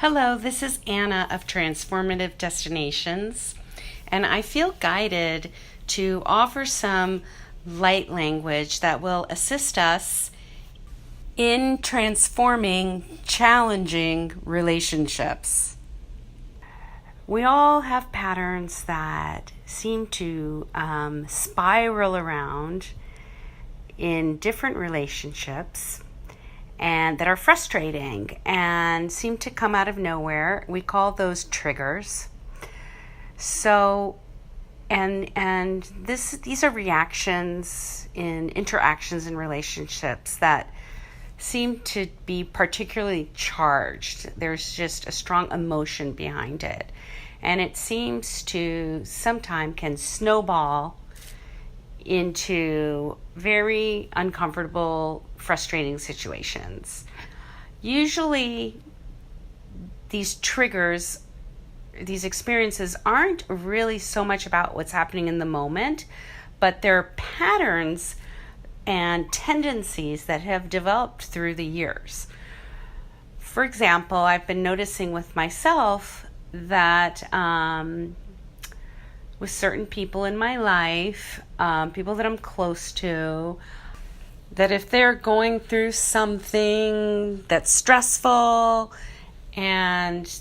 Hello, this is Anna of Transformative Destinations, and I feel guided to offer some light language that will assist us in transforming challenging relationships. We all have patterns that seem to spiral around in different relationships and that are frustrating and seem to come out of nowhere. We call those triggers. So, these are reactions in interactions in relationships that seem to be particularly charged. There's just a strong emotion behind it. And it seems to sometimes can snowball into very uncomfortable, frustrating situations. Usually, these triggers, these experiences aren't really so much about what's happening in the moment, but they're patterns and tendencies that have developed through the years. For example, I've been noticing with myself that with certain people in my life, people that I'm close to, that if they're going through something that's stressful and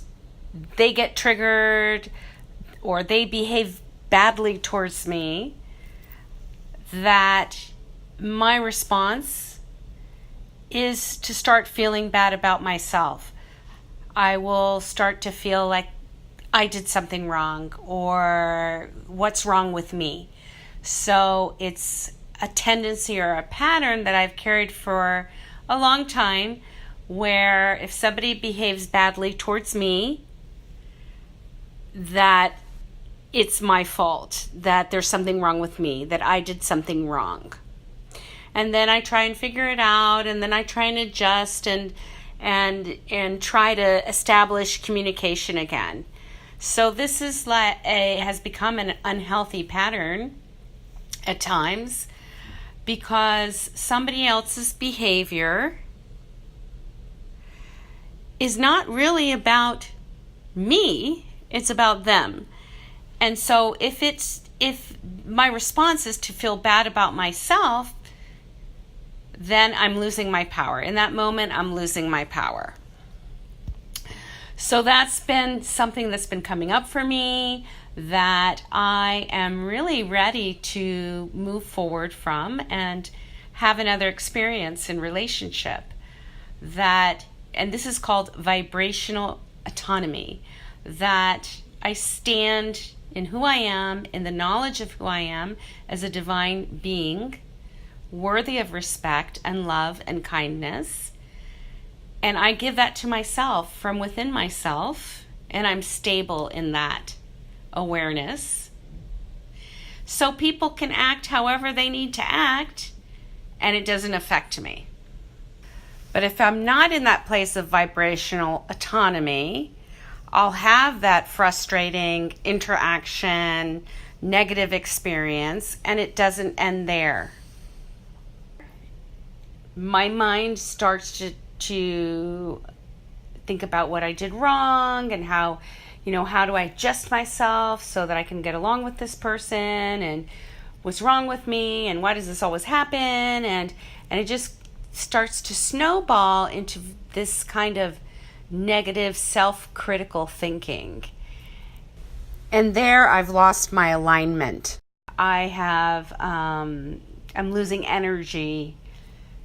they get triggered or they behave badly towards me, that my response is to start feeling bad about myself. I will start to feel like I did something wrong or what's wrong with me. So it's a tendency or a pattern that I've carried for a long time, where if somebody behaves badly towards me, that it's my fault, that there's something wrong with me, that I did something wrong. And then I try and figure it out, and then I try and adjust and try to establish communication again. So this is has become an unhealthy pattern at times, because somebody else's behavior is not really about me, it's about them. And so if my response is to feel bad about myself, then I'm losing my power. In that moment, I'm losing my power. So that's been something that's been coming up for me, that I am really ready to move forward from and have another experience in relationship. And this is called vibrational autonomy, that I stand in who I am, in the knowledge of who I am as a divine being, worthy of respect and love and kindness. And I give that to myself from within myself, and I'm stable in that awareness. So people can act however they need to act, and it doesn't affect me. But if I'm not in that place of vibrational autonomy, I'll have that frustrating interaction, negative experience, and it doesn't end there. My mind starts to think about what I did wrong and how do I adjust myself so that I can get along with this person, and what's wrong with me, and why does this always happen, and it just starts to snowball into this kind of negative self-critical thinking. And there I've lost my alignment. I'm losing energy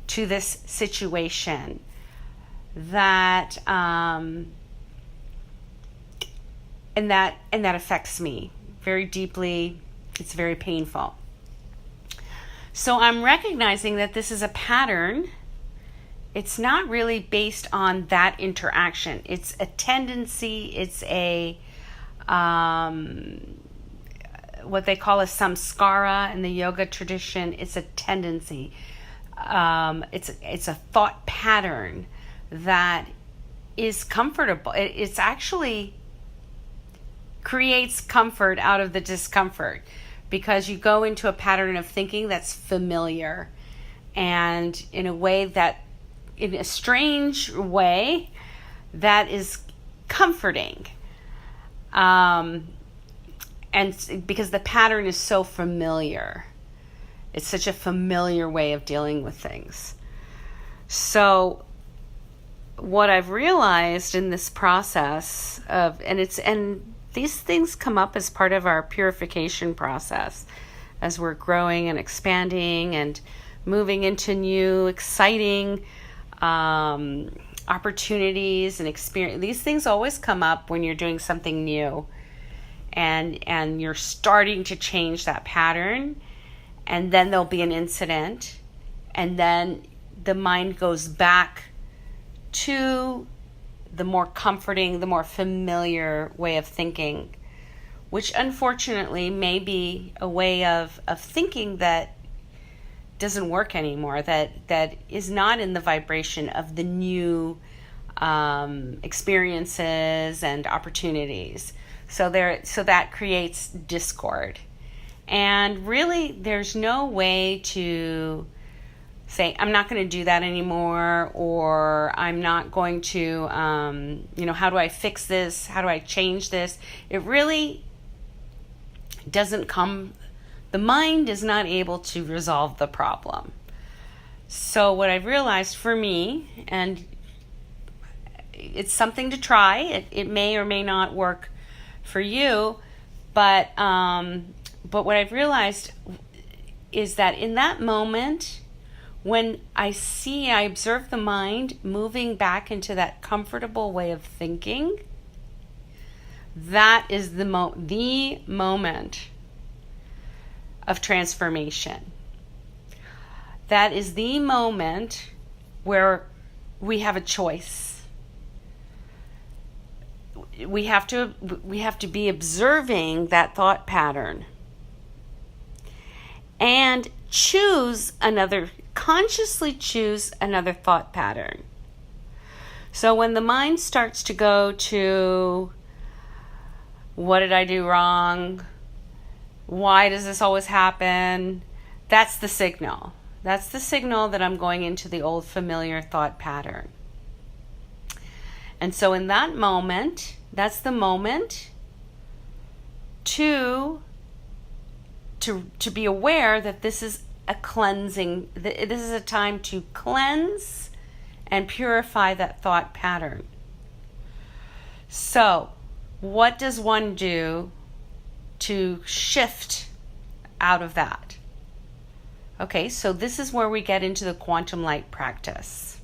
to this situation that affects me very deeply. It's very painful. So I'm recognizing that this is a pattern. It's not really based on that interaction. It's a tendency. It's a what they call a samskara in the yoga tradition. It's a tendency. It's a thought pattern that is comfortable. It's actually creates comfort out of the discomfort, because you go into a pattern of thinking that's familiar, and in a strange way that is comforting. And because the pattern is so familiar. It's such a familiar way of dealing with things. So what I've realized in this process and these things come up as part of our purification process as we're growing and expanding and moving into new, exciting opportunities and experience. These things always come up when you're doing something new and you're starting to change that pattern, and then there'll be an incident, and then the mind goes back to the more comforting, the more familiar way of thinking, which unfortunately may be a way of thinking that doesn't work anymore, that is not in the vibration of the new experiences and opportunities. So that creates discord. And really, there's no way to say, I'm not going to do that anymore, or I'm not going to, how do I fix this? How do I change this? It really doesn't come, the mind is not able to resolve the problem. So what I've realized for me, and it's something to try, it may or may not work for you, but what I've realized is that in that moment, when I observe the mind moving back into that comfortable way of thinking, that is the moment of transformation. That is the moment where we have a choice. We have to be observing that thought pattern and consciously choose another thought pattern. So when the mind starts to go to, what did I do wrong? Why does this always happen? That's the signal. That's the signal that I'm going into the old familiar thought pattern. And so in that moment, that's the moment to be aware that this is a cleansing, this is a time to cleanse and purify that thought pattern. So, what does one do to shift out of that? Okay, so this is where we get into the quantum light practice.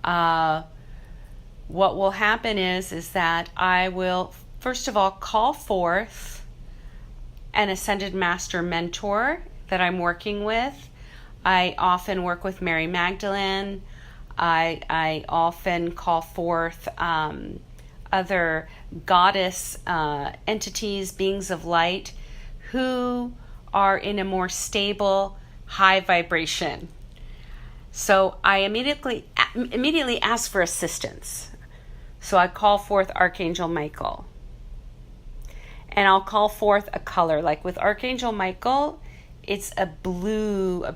What will happen is that I will, first of all, call forth an ascended master mentor that I'm working with. I often work with Mary Magdalene. I often call forth other goddess entities, beings of light, who are in a more stable, high vibration. So I immediately ask for assistance. So I call forth Archangel Michael. And I'll call forth a color. Like with Archangel Michael, it's a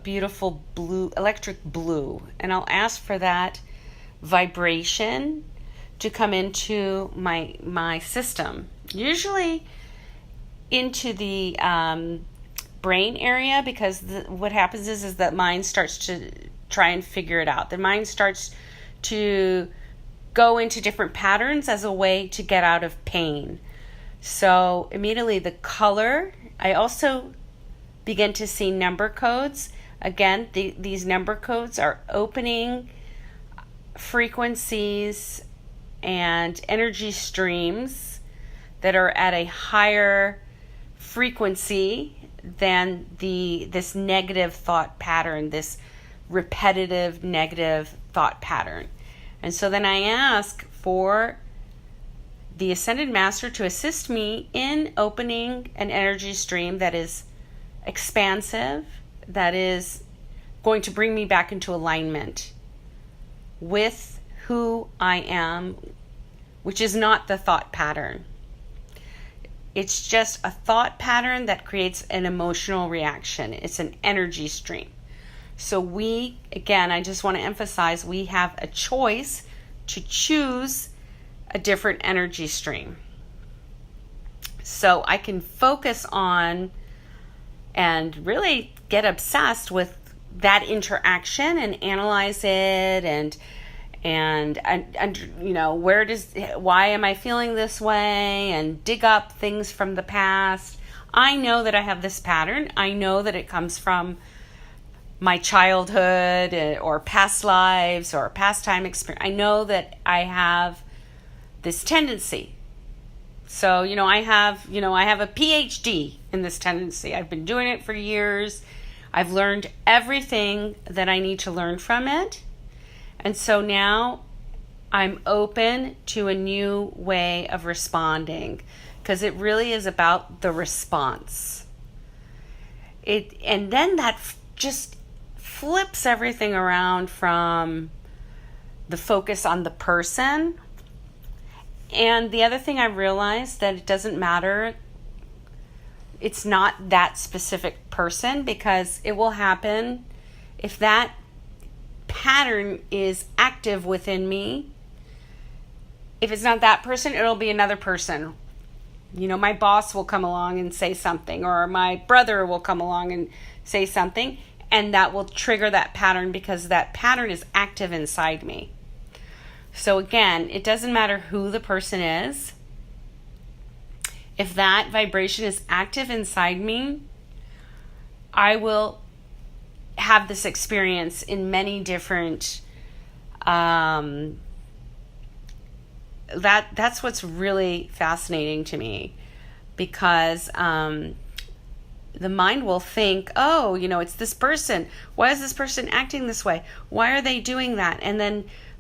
beautiful blue, electric blue. And I'll ask for that vibration to come into my system. Usually into the brain area, because what happens is that mind starts to try and figure it out. The mind starts to go into different patterns as a way to get out of pain. So immediately the color, I also begin to see number codes. Again, these number codes are opening frequencies and energy streams that are at a higher frequency than this negative thought pattern, this repetitive negative thought pattern. And so then I ask for the Ascended Master to assist me in opening an energy stream that is expansive, that is going to bring me back into alignment with who I am, which is not the thought pattern. It's just a thought pattern that creates an emotional reaction. It's an energy stream. So I just want to emphasize, we have a choice to choose a different energy stream. So I can focus on and really get obsessed with that interaction and analyze it and why am I feeling this way, and dig up things from the past. I know that I have this pattern. I know that it comes from my childhood or past lives or past time experience. I know that I have this tendency. So, I have a PhD in this tendency. I've been doing it for years. I've learned everything that I need to learn from it. And so now I'm open to a new way of responding, because it really is about the response. And then that just flips everything around from the focus on the person. And the other thing I realized, that it doesn't matter. It's not that specific person, because it will happen if that pattern is active within me. If it's not that person, it'll be another person. My boss will come along and say something, or my brother will come along and say something, and that will trigger that pattern, because that pattern is active inside me. So again, it doesn't matter who the person is. If that vibration is active inside me, I will have this experience in many different that's what's really fascinating to me, because the mind will think, oh, it's this person. Why is this person acting this way? Why are they doing that?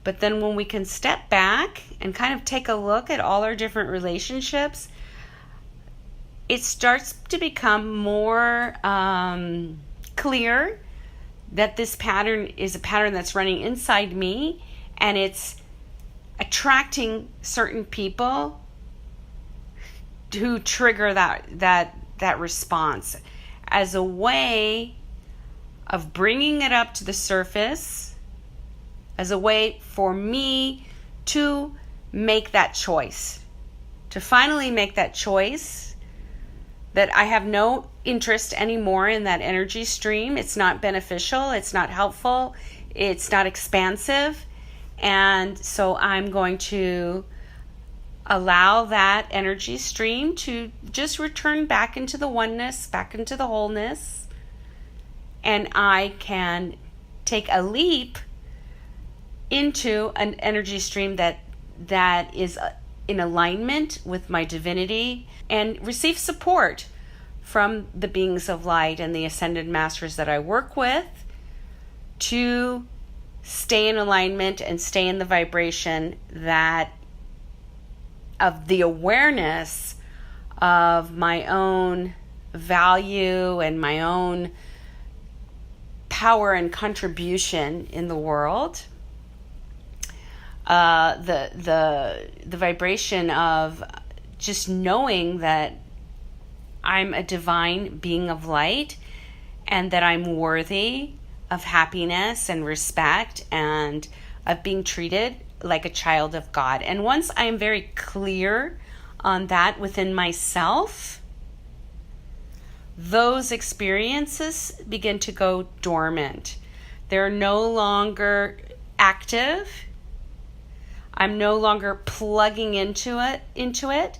But then when we can step back and kind of take a look at all our different relationships, it starts to become more clear that this pattern is a pattern that's running inside me, and it's attracting certain people who trigger that response, as a way of bringing it up to the surface, as a way for me to make that choice, to finally make that choice that I have no interest anymore in that energy stream. It's not beneficial, it's not helpful, it's not expansive. And so I'm going to allow that energy stream to just return back into the oneness, back into the wholeness. And I can take a leap into an energy stream that is in alignment with my divinity, and receive support from the beings of light and the ascended masters that I work with, to stay in alignment and stay in the vibration that of the awareness of my own value and my own power and contribution in the world. The vibration of just knowing that I'm a divine being of light, and that I'm worthy of happiness and respect, and of being treated like a child of God. And once I am very clear on that within myself, those experiences begin to go dormant. They're no longer active. I'm no longer plugging into it.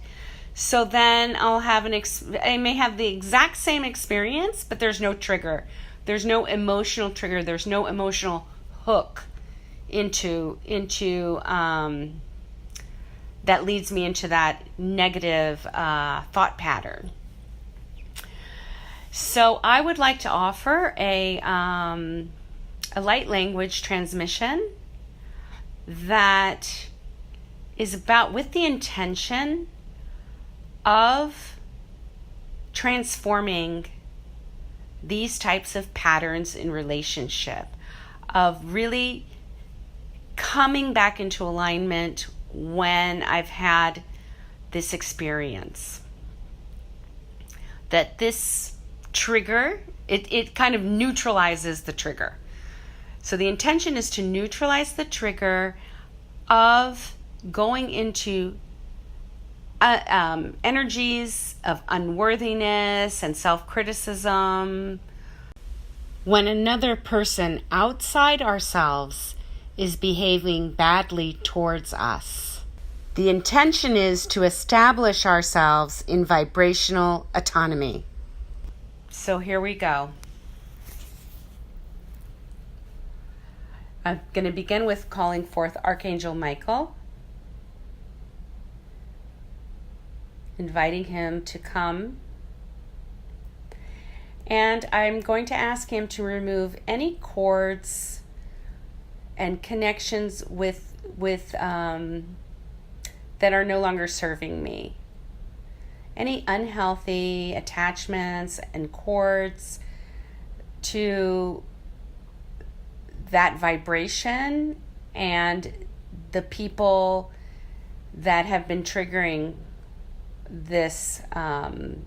So then I'll have I may have the exact same experience, but there's no trigger. There's no emotional trigger. There's no emotional hook into that leads me into that negative thought pattern. So I would like to offer a light language transmission that is about with the intention of transforming these types of patterns in relationship, of really coming back into alignment when I've had this experience. That this trigger, it kind of neutralizes the trigger. So the intention is to neutralize the trigger of going into energies of unworthiness and self-criticism. When another person outside ourselves is behaving badly towards us, the intention is to establish ourselves in vibrational autonomy. So here we go. I'm going to begin with calling forth Archangel Michael, inviting him to come. And I'm going to ask him to remove any cords and connections with that are no longer serving me. Any unhealthy attachments and cords to that vibration and the people that have been triggering this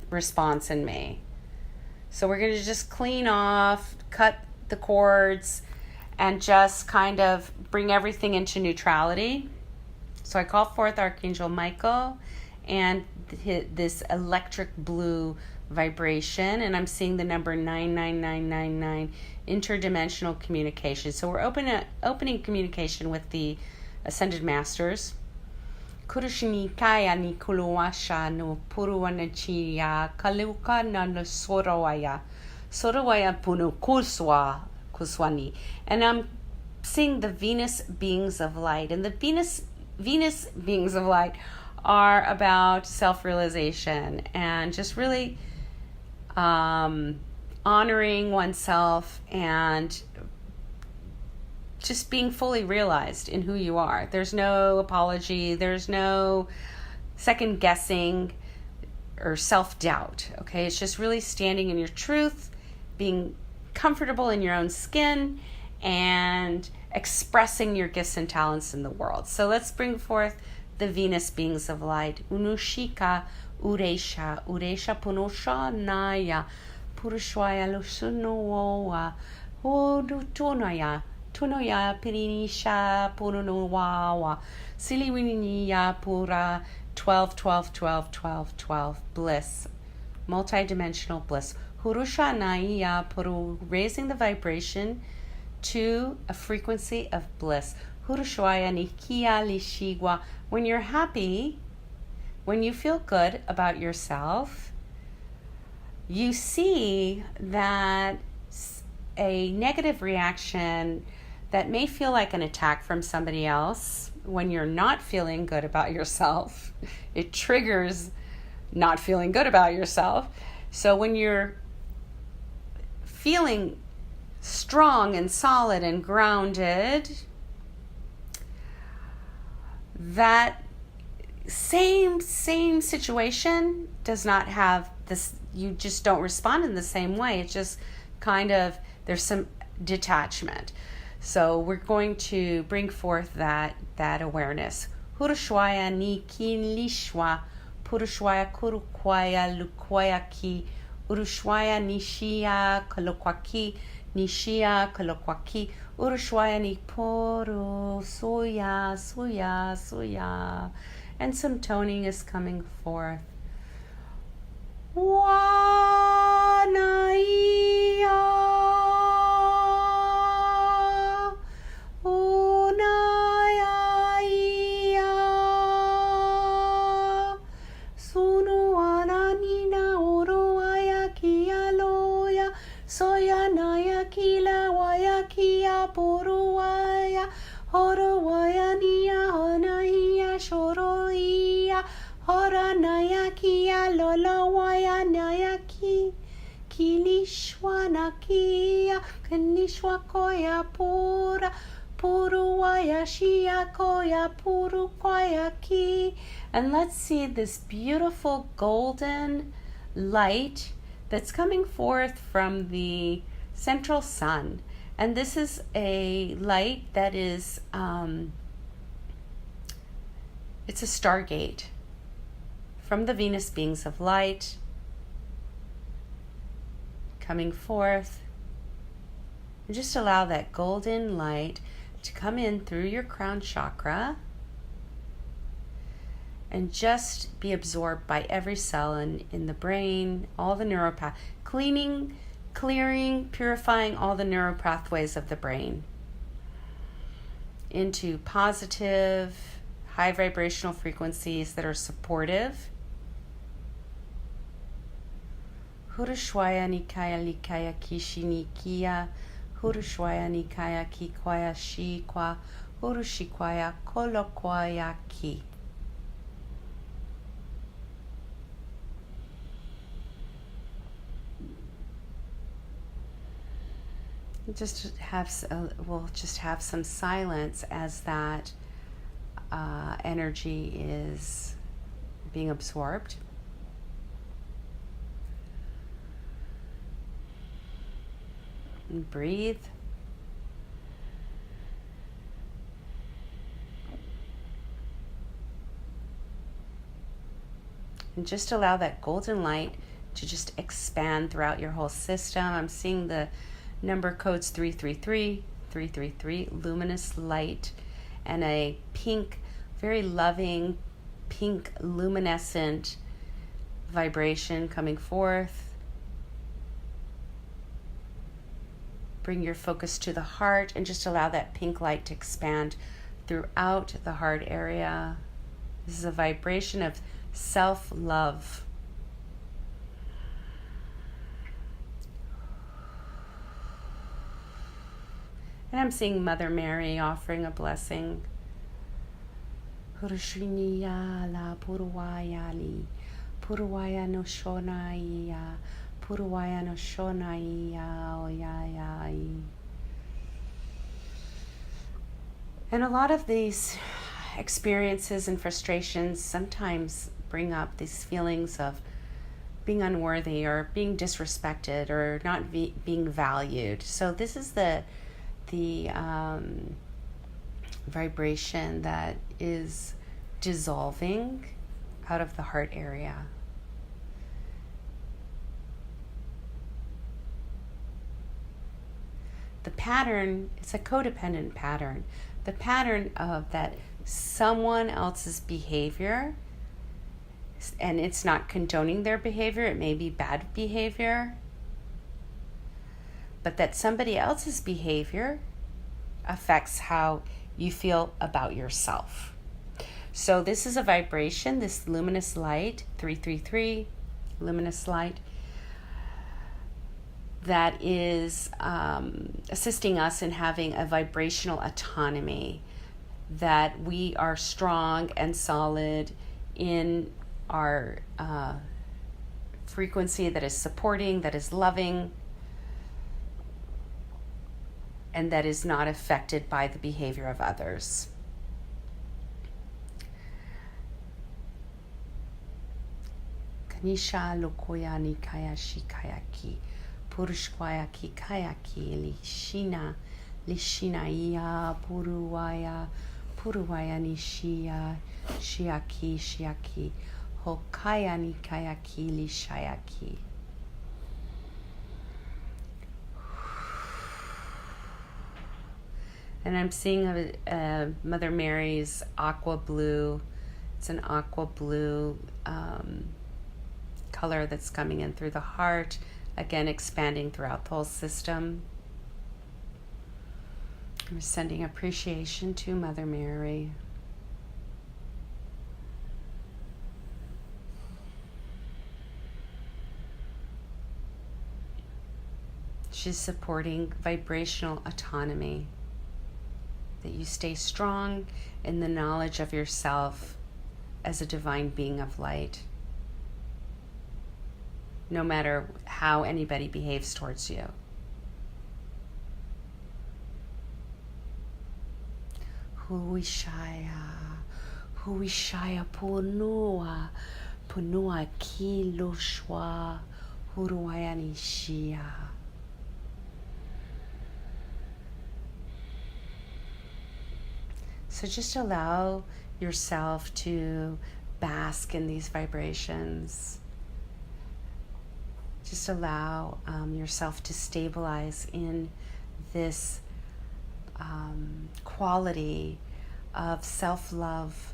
response in me. So we're going to just clean off, cut the cords, and just kind of bring everything into neutrality. So I call forth Archangel Michael and this electric blue vibration, and I'm seeing the number 99999, interdimensional communication. So we're opening communication with the Ascended Masters. Kurushinikaya ni kuluwasha no puruwanachiya kaluka na no sorowaya punu kuswani. And I'm seeing the Venus beings of light, and the Venus beings of light are about self-realization and just really honoring oneself and just being fully realized in who you are. There's no apology. There's no second guessing or self-doubt. Okay, it's just really standing in your truth, being comfortable in your own skin, and expressing your gifts and talents in the world. So let's bring forth the Venus beings of light. Unushika Uresha Punosha Naya Purushwaya Lusunoa Hodutonaya Tunoya Pirinisha Purunowawa Siliwiniya Pura 12 12 12 12 12 bliss, multidimensional bliss. Hurusha Naya Puru, raising the vibration to a frequency of bliss. Hurushwaya Nikia Lishigwa. When you're happy, when you feel good about yourself, you see that a negative reaction that may feel like an attack from somebody else, when you're not feeling good about yourself, it triggers not feeling good about yourself. So when you're feeling strong and solid and grounded, that same situation does not have this, you just don't respond in the same way. It's just kind of, there's some detachment. So we're going to bring forth that awareness. Hurushwaya ni kinlishwa purushwaya kurukwaya lukwaya urushwaya nishia kalokwaki nishia kalokwaki urushwaya ni poru suya. And some toning is coming forth. Wanaiya Soya naya kila waya kia poruaya horowaya nia honaiya shoroia hora naya kia lolowaya naya ki kilishwa nakia kanishwa koya pura puruaya shia koya puru koya ki. And let's see this beautiful golden light that's coming forth from the central sun. And this is a light that is, it's a stargate from the Venus beings of light coming forth. And just allow that golden light to come in through your crown chakra and just be absorbed by every cell in the brain, all the neuropath, clearing, purifying all the neuropathways of the brain into positive, high vibrational frequencies that are supportive. Hurushwaya Nikaya Likaya Kishi Nikia, Hurushwaya Nikaya Kikwaya Shikwa, Hurushikwaya Kolokwaya Ki. We'll just have some silence as that energy is being absorbed. And breathe. And just allow that golden light to just expand throughout your whole system. I'm seeing the number codes 333, 333, luminous light, and a pink, very loving, pink, luminescent vibration coming forth. Bring your focus to the heart and just allow that pink light to expand throughout the heart area. This is a vibration of self-love. And I'm seeing Mother Mary offering a blessing. Purushiniya la puruwaya li, puruwaya no shonaiya, puruwaya no shonaiya oyayai. And a lot of these experiences and frustrations sometimes bring up these feelings of being unworthy or being disrespected or not being valued. So this is the vibration that is dissolving out of the heart area. The pattern, it's a codependent pattern. The pattern of that someone else's behavior, and it's not condoning their behavior, it may be bad behavior, but that somebody else's behavior affects how you feel about yourself. So this is a vibration, this luminous light, 333, luminous light, that is assisting us in having a vibrational autonomy, that we are strong and solid in our frequency that is supporting, that is loving, and that is not affected by the behavior of others. Kanisha lokoya nikaya shikaya ki, purushkwaya ki kaya ki lishina iya puruwaya nishiya shiaki hokaya nikaya ki lishaya ki. And I'm seeing a Mother Mary's aqua blue. It's an aqua blue color that's coming in through the heart, again expanding throughout the whole system. We're sending appreciation to Mother Mary. She's supporting vibrational autonomy, that you stay strong in the knowledge of yourself as a divine being of light, no matter how anybody behaves towards you. Huishaya punua ki loshwa huruayanishia. So just allow yourself to bask in these vibrations. Just allow yourself to stabilize in this quality of self-love,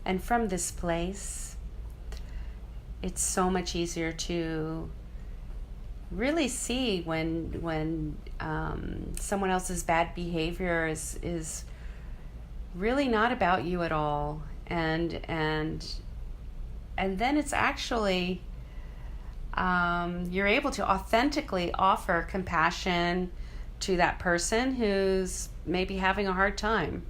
And from this place, it's so much easier to really see when someone else's bad behavior is really not about you at all, and then it's actually you're able to authentically offer compassion to that person who's maybe having a hard time.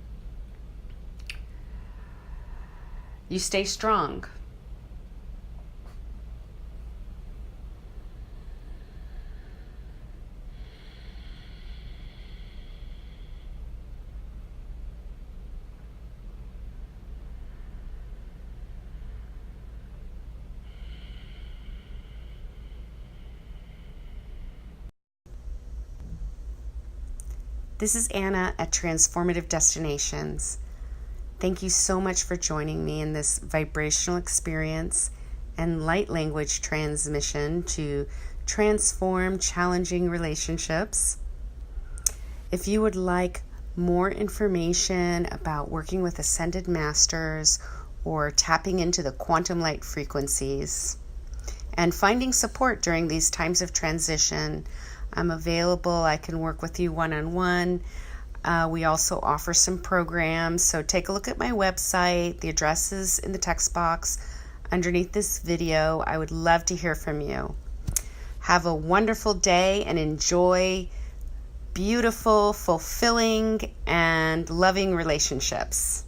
You stay strong. This is Anna at Transformative Destinations. Thank you so much for joining me in this vibrational experience and light language transmission to transform challenging relationships. If you would like more information about working with ascended masters or tapping into the quantum light frequencies and finding support during these times of transition, I'm available. I can work with you one-on-one. We also offer some programs, so take a look at my website. The address is in the text box underneath this video. I would love to hear from you. Have a wonderful day and enjoy beautiful, fulfilling, and loving relationships.